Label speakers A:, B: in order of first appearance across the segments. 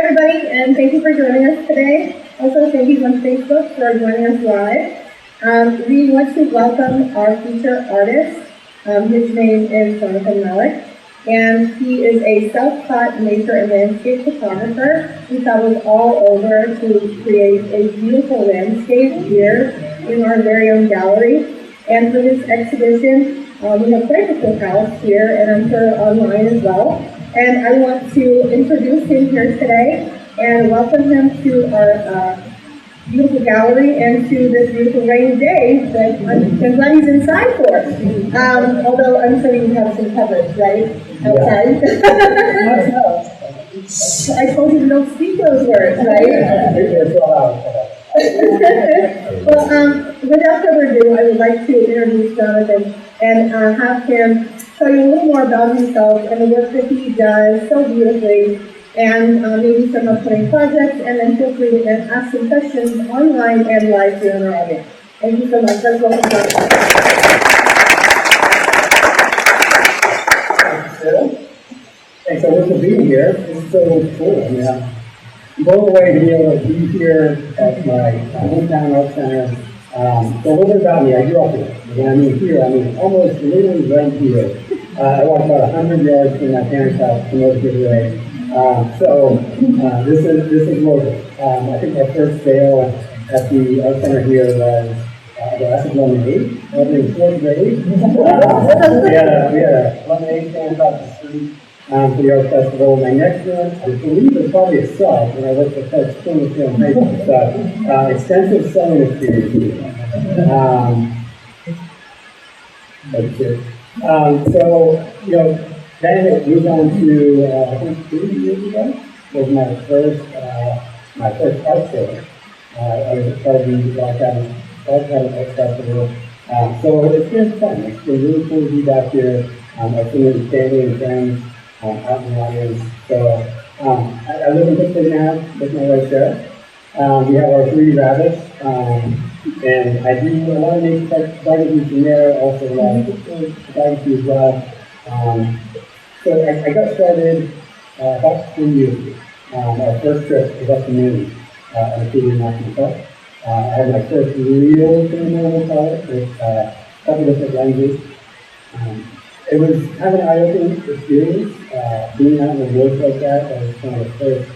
A: everybody, and thank you for joining us today. Also, thank you on Facebook for joining us live. We want to welcome our feature artist. His name is Jonathan Malek, and he is a self-taught nature and landscape photographer. He travels all over to create a beautiful landscape here in our very own gallery. And for this exhibition, we have quite a full house here, and I'm sure online as well. And I want to introduce him here today and welcome him to our beautiful gallery and to this beautiful rainy day that I'm glad he's inside for. Although I'm sure you have some coverage, right? Outside. Yeah. I told you to don't speak those words, right? Well, without further ado, I would like to introduce Jonathan and have him tell you a little more about himself and the work that he does so beautifully, and maybe some upcoming projects, and then feel free to ask some questions online and live here in our audience. Thank you so much. Let's welcome Jonathan.
B: Thanks so much for being here. It's so cool. I'm blown away to be able to be here at my hometown art center. So a little bit about me. I grew up here. When I mean here, I mean almost literally right here. I walked about 100 yards from my parents' house to North Midway. This is local. I think our first sale at the art center here was a glass of lemonade. I was in 4th grade. We had a lemonade stand across the street for the art festival. My next one, I believe, was probably a sub when I worked at Coach Plymouth Film Paper. So extensive sewing experience. Then it moved on to I think 3 years ago was my first art sale. I was part of the Art Art Festival. So it's been fun. It's been really cool to be back here. I've seen family and friends out in the audience. So I live in Pittsburgh now with my wife Sarah. We have our 3 rabbits. And I do a lot of nature photography from there, also a lot of photography as well. So I got started about 3 years ago. Our first trip was up to Maine on a Canadian National Park. I had my first real cinema pilot with a couple different lenses. It was kind of an eye-opening experience. Being out in the woods like that, that was kind of the first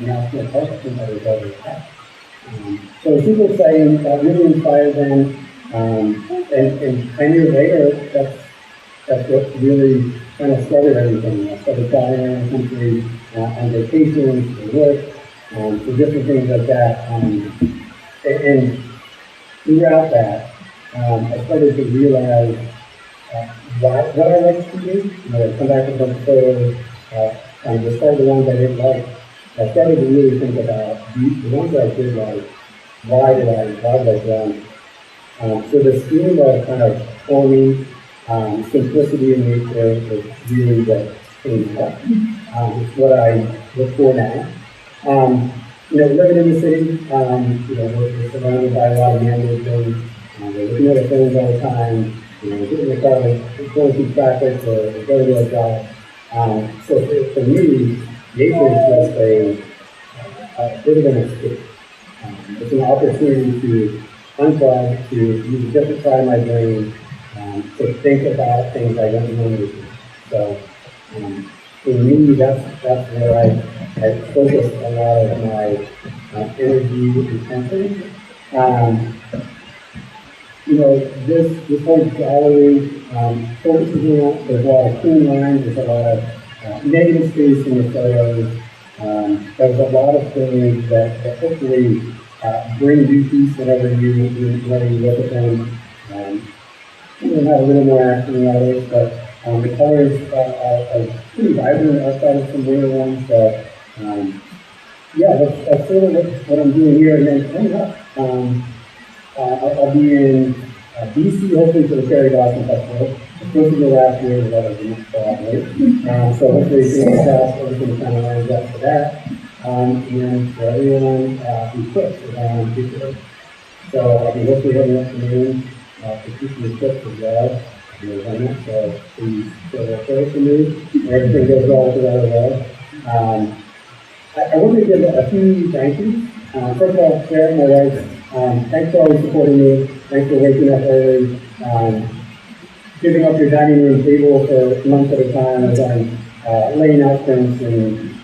B: national park I think I was ever at. So it was super exciting, really inspired them. And 10 years later, that's what really kind of started everything. I started traveling around the country on vacations, for work, for different things like that. And throughout that, I started to realize what I liked to do. I come back with a bunch of photos, and despite the ones I didn't like, I started to really think about the ones that I did like. Why did I draw them? So the scheme of kind of forming simplicity in nature is really what changed up. It's what I look for now. Living in the city, we're surrounded by a lot of man-made things. We're looking at our phones all the time. We're getting in the car, we're going through traffic, or going to our job. So for me, nature is just a bit of an escape. It's an opportunity to unplug, to use a different side of my brain, to think about things I don't normally do. So for me, that's where I focus a lot of my energy and attention. This whole gallery focuses on, there's a lot of clean lines, there's a lot of negative space in the photos. There's a lot of things that hopefully bring you peace whenever you look at them. We have a little more action than others, but the colors are pretty vibrant outside of some later ones. So that's sort of what I'm doing here. And then coming up, I'll be in BC hopefully for the Cherry Blossom Festival. It's supposed to go last year, but I didn't go out late. So hopefully fingers crossed everything kind of lines up for that. And for everyone who cooks around Tuesday. So I'll be hopefully heading up to noon to keep the cook as well. So please feel okay for me. Everything goes well with that as well. I want to give a few thank yous. First of all, Sarah, my wife, thanks for always supporting me. Thanks for waking up early, giving up your dining room table for months at a time as I'm laying out prints and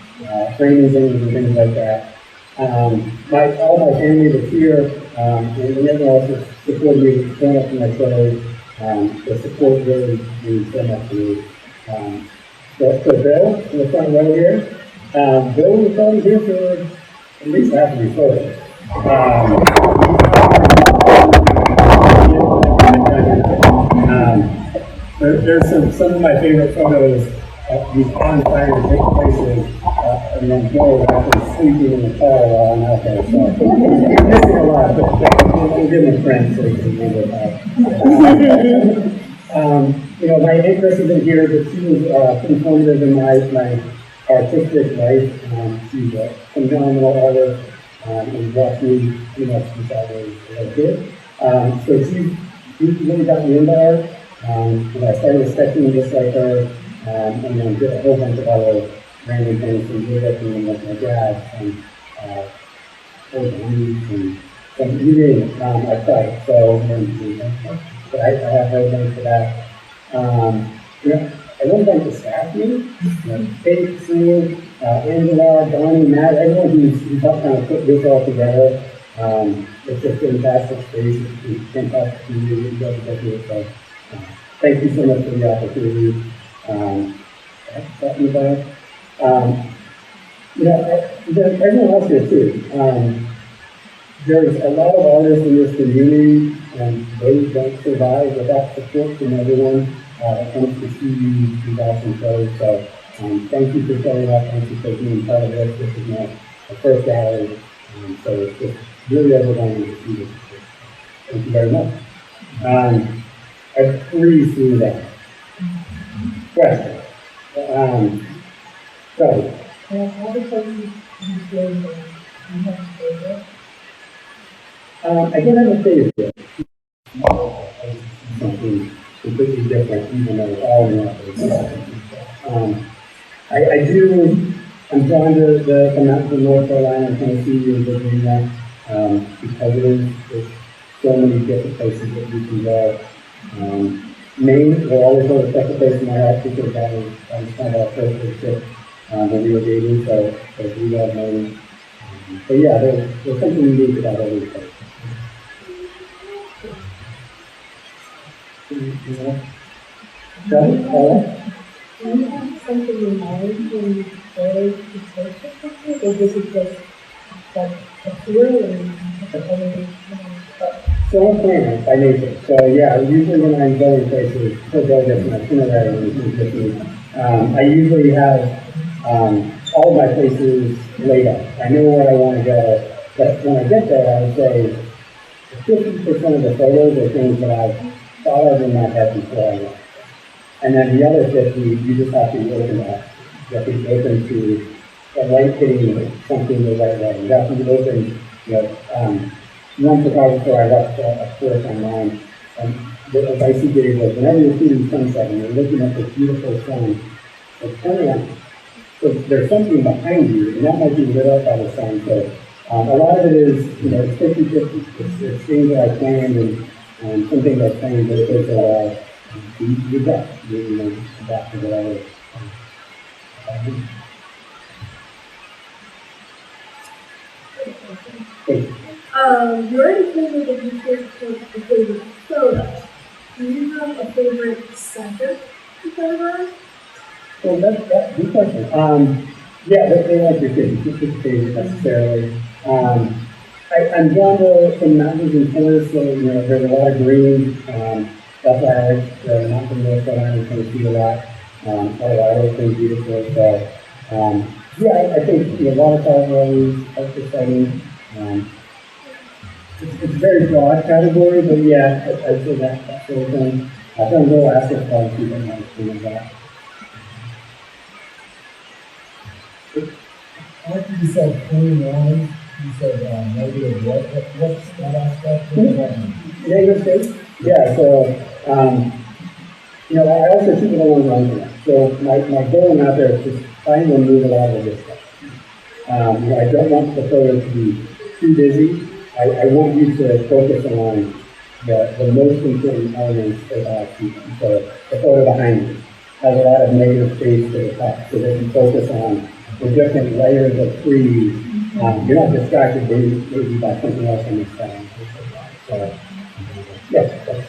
B: framing things and things like that. All my family that's here, and everyone else has supported me so much in my clothes. The support really means so much to me. So Bill, in the front row here, Bill was probably here for at least half of these photos. There's some of my favorite photos of these on-fire places, and then Bill is actually sleeping in the car while I'm out there. So I'm missing a lot, but we'll give him a friend so he can do it. My Aunt Chris isn't here, but she was informative in my artistic life. She's a phenomenal artist and watched me pretty much since I was a kid. So she really got me into art. I started sketching just like her, and then did a whole bunch of other random things from woodworking with my dad, and old leaves and some eating. I tried. So, but I have no thanks for that. I want to thank the staff here, Kate, Sue, Angela, Donnie, Matt, everyone who's helped kind of put this all together. It's a fantastic space. It's a fantastic community. So, thank you so much for the opportunity. Everyone else here too. There's a lot of artists in this community, and they don't survive without support from everyone that comes to see these awesome shows. So thank you for showing up. Thank you for being part of this. This is my first gallery, so it's just really overwhelming to see this. Thank you very much. I have 3 through that. Question. So.
C: All the places you go, you have to stay there.
B: I don't have a favorite. Something completely different, even though it's all in I'm drawn to the mountains of North Carolina and Tennessee and Virginia, because there's so many different places that we can go. Maine will always hold a special place in my heart because that was kind of our first trip when we were dating, so we love Maine. But yeah, there's something unique about every place.
C: Do you have something in mind when you go to take it with you, or does it just like appear and
B: So I'm planner by nature. So yeah, usually when I'm going places, because I get my itinerary with me, I usually have all of my places laid out. I know where I want to go, but when I get there, I would say 50% of the photos are things that I've thought of in my head before I went. And then the other 50, you just have to be open to that. You have to be open to hitting something the right way. You have to be open, one photographer I watched a course online, and the advice he gave was whenever you're shooting sunset and you're looking at this beautiful sun, turn around. So there's something behind you, and that might be lit up by the sun. So a lot of it is, it's 50-50. It's things that I planned and some things I planned just take a while. You got back to whatever.
C: you already told me that you take a favorite photo. Do you have a favorite subject to photograph?
B: Well, that's a good question. Yeah, they like your kids. You could say necessarily. I'm drawn to some mountains and forests, so there's a lot of green. That's why I like the mountains in North Carolina and Tennessee a lot. Colorado's been beautiful. So yeah, I think watercolor is exciting. It's a very broad category, but yeah, I'd say that sort of thing. I've done little asset quality, but not as cool as that.
D: After you said clean lines, you said negative what? What's that aspect?
B: Negative space? Yeah, so, I also shoot with a long run. So my goal out there is just trying to remove a lot of this stuff. I don't want the photo to be too busy. I want you to focus on the most important elements about the photo behind you. Has a lot of negative space to the top, so that you focus on the different layers of trees. You're not distracted maybe by something else on the side. So, yes, that's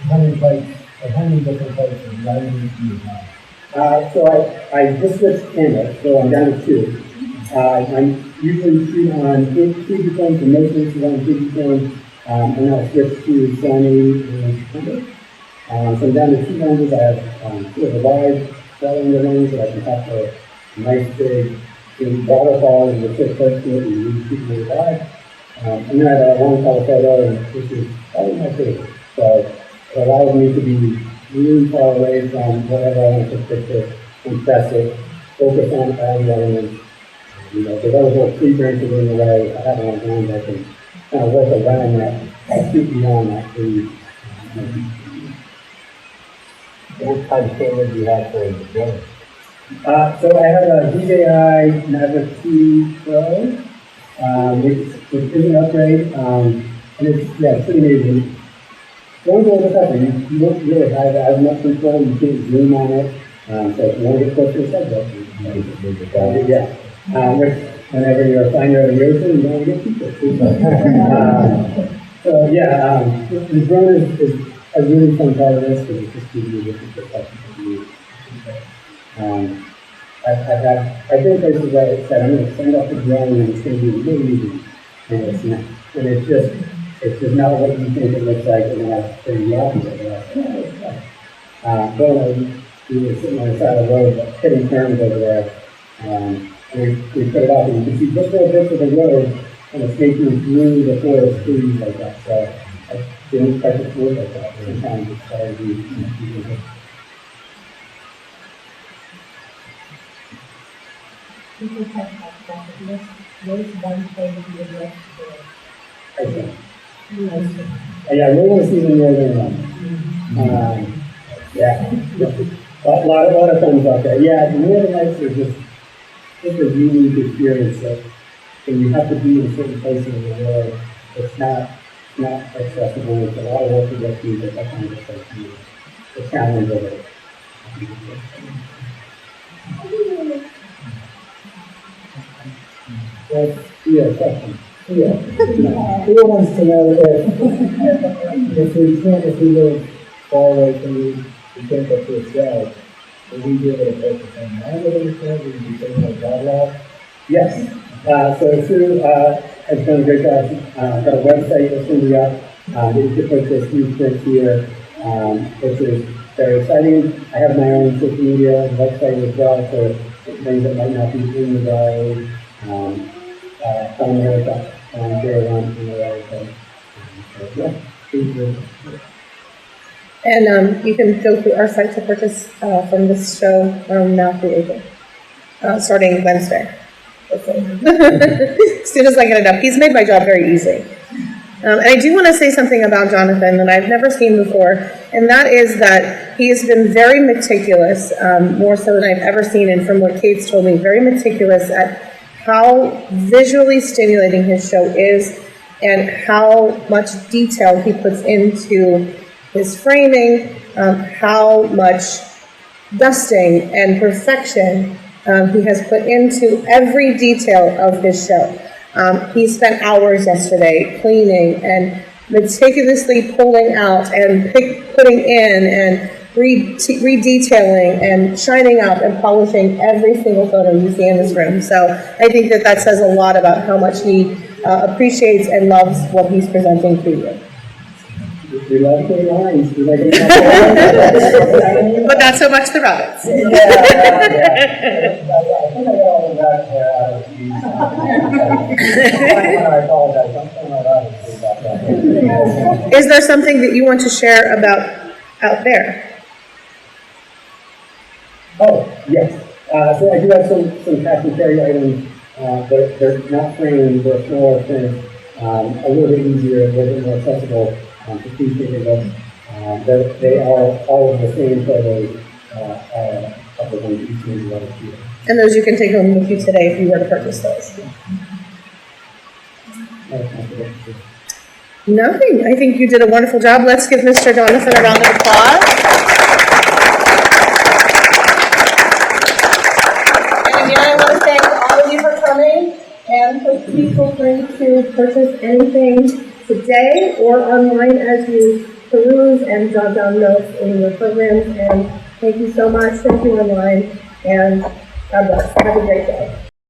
D: How many plates, or how many different plates of lighting do you have?
B: so I just switched cameras, so I'm down to two. I'm usually shooting on Fujifilm for most instances on Fujifilm, and then I'll switch to Sony and Canon. So I'm down to two lenses. I have sort of a wide cylinder lens that I can capture a nice big waterfall and the fit close to it and really shoot really wide. And then I have a long color photo, and this is probably my favorite. So it allows me to be really far away from whatever I want to picture, compress it, focus on all the elements. If there's other little tree branches in the way, I have it on hand, I can kind of work around that, shoot beyond that tree.
D: What type of camera do you have for the drone?
B: So I have a DJI Mavic 2 Pro, which is an upgrade, and it's pretty amazing. Drones are the tougher. You don't really have as much control. You can't zoom on it. So if you want to get close to the subject, which whenever you're flying over the ocean, you don't want to get too close. The drone is a really fun part of this because it just gives you a different perspective of you. I've been places where I said I'm going to send up the drone and it's going to be really easy, and it's not. And it's just not what you think it looks like, and then I say the opposite. We were sitting on the side of the road, hitting turns over there, and we put it up, and you can see just little bits of the road, and it's making through the forest trees like that. So I didn't expect it to look like that. Sometimes it's hard to do.
C: People talk about bucket list. What is one thing you would like to do?
B: Okay. Yeah, I really want to see the northern lights. A lot of fun out there. Yeah, the northern lights are just a unique experience that when you have to be in certain places in the world, it's not accessible. It's a lot of work to get through, but that kind of stuff is the challenge of it. Question.
D: Yeah. Who wants to know if we live far away from you, we can't get to a show, will we be able to focus on language or will we be taking a Wanderlust?
B: Yes. So Sue has done a great job. Got a website that's going to be up. You can put this new print here, which is very exciting. I have my own social media website as well for things that might not be in the diary.
A: And you can go to our site to purchase from this show now through April, starting Wednesday. As soon as I get it up. He's made my job very easy. And I do want to say something about Jonathan that I've never seen before, and that is that he has been very meticulous, more so than I've ever seen, and from what Kate's told me, very meticulous at how visually stimulating his show is and how much detail he puts into his framing, how much dusting and perfection he has put into every detail of his show. He spent hours yesterday cleaning and meticulously pulling out and putting in and redetailing and shining up and polishing every single photo you see in this room. So I think that says a lot about how much he appreciates and loves what he's presenting to you.
B: We love the lines.
A: But not so much the rabbits.
B: I think I got all of that out of these. I apologize. I'm saying about that.
A: Is there something that you want to share about out there?
B: Oh, yes. So I do have some cash and carry items, but they're not framed, they're smaller prints, a little bit easier, a little bit more accessible to please take a look. They are all of the same photos, of the ones each one is here.
A: And those you can take home with you today if you were to purchase those. Nothing. I think you did a wonderful job. Let's give Mr. Jonathan a round of applause. And again, I want to thank all of you for coming. And please feel free to purchase anything today or online as you peruse and jot down notes in your programs. And thank you so much. Thank you online. And God bless. Have a great day.